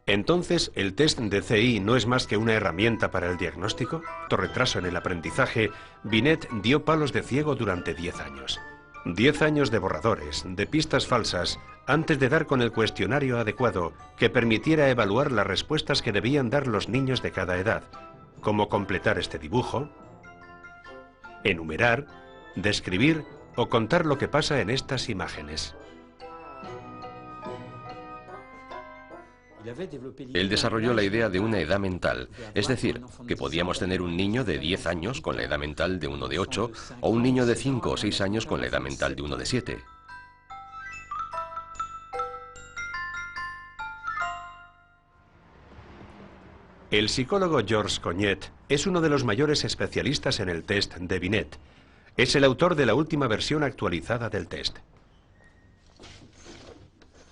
Entonces, ¿el test de CI no es más que una herramienta para el diagnóstico? Por retraso en el aprendizaje, Binet dio palos de ciego durante 10 años. 10 años de borradores, de pistas falsas, antes de dar con el cuestionario adecuado que permitiera evaluar las respuestas que debían dar los niños de cada edad, como completar este dibujo, enumerar, describir o contar lo que pasa en estas imágenes. Él desarrolló la idea de una edad mental, es decir, que podíamos tener un niño de 10 años con la edad mental de uno de 8 o un niño de 5 o 6 años con la edad mental de uno de 7. El psicólogo Georges Cognet es uno de los mayores especialistas en el test de Binet. Es el autor de la última versión actualizada del test.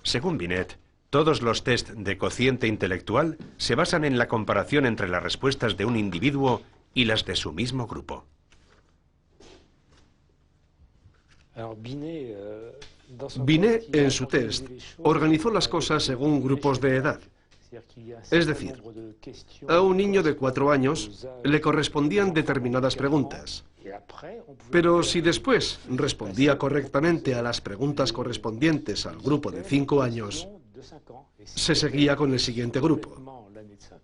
Según Binet, todos los test de cociente intelectual se basan en la comparación entre las respuestas de un individuo y las de su mismo grupo. Binet, en su test, organizó las cosas según grupos de edad. Es decir, a un niño de 4 años le correspondían determinadas preguntas. Pero si después respondía correctamente a las preguntas correspondientes al grupo de 5 años, se seguía con el siguiente grupo.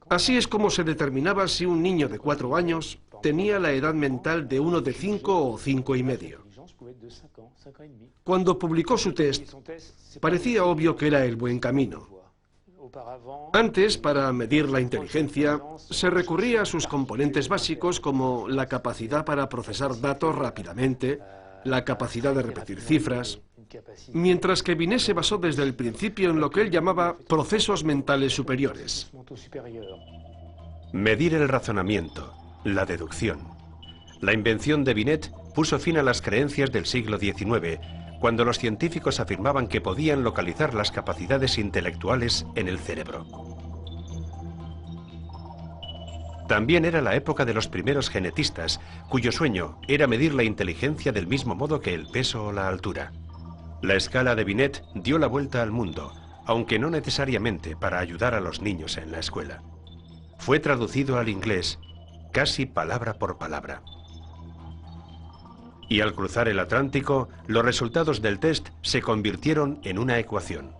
Así es como se determinaba si un niño de 4 años tenía la edad mental de uno de 5 o 5 y medio. Cuando publicó su test, parecía obvio que era el buen camino. Antes, para medir la inteligencia, se recurría a sus componentes básicos como la capacidad para procesar datos rápidamente, la capacidad de repetir cifras, mientras que Binet se basó desde el principio en lo que él llamaba procesos mentales superiores. Medir el razonamiento, la deducción. La invención de Binet puso fin a las creencias del siglo XIX, cuando los científicos afirmaban que podían localizar las capacidades intelectuales en el cerebro. También era la época de los primeros genetistas, cuyo sueño era medir la inteligencia del mismo modo que el peso o la altura. La escala de Binet dio la vuelta al mundo, aunque no necesariamente para ayudar a los niños en la escuela. Fue traducido al inglés, casi palabra por palabra. Y al cruzar el Atlántico, los resultados del test se convirtieron en una ecuación.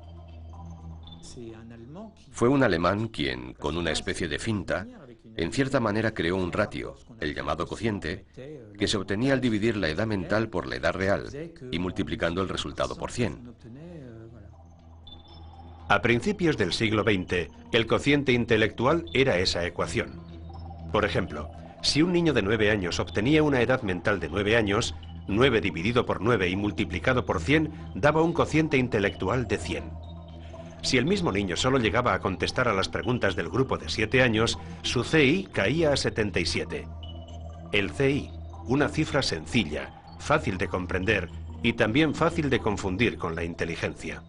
Fue un alemán quien, con una especie de finta, en cierta manera creó un ratio, el llamado cociente, que se obtenía al dividir la edad mental por la edad real y multiplicando el resultado por 100. A principios del siglo XX, el cociente intelectual era esa ecuación. Por ejemplo, si un niño de 9 años obtenía una edad mental de 9 años, 9 dividido por 9 y multiplicado por 100 daba un cociente intelectual de 100. Si el mismo niño solo llegaba a contestar a las preguntas del grupo de 7 años, su CI caía a 77. El CI, una cifra sencilla, fácil de comprender y también fácil de confundir con la inteligencia.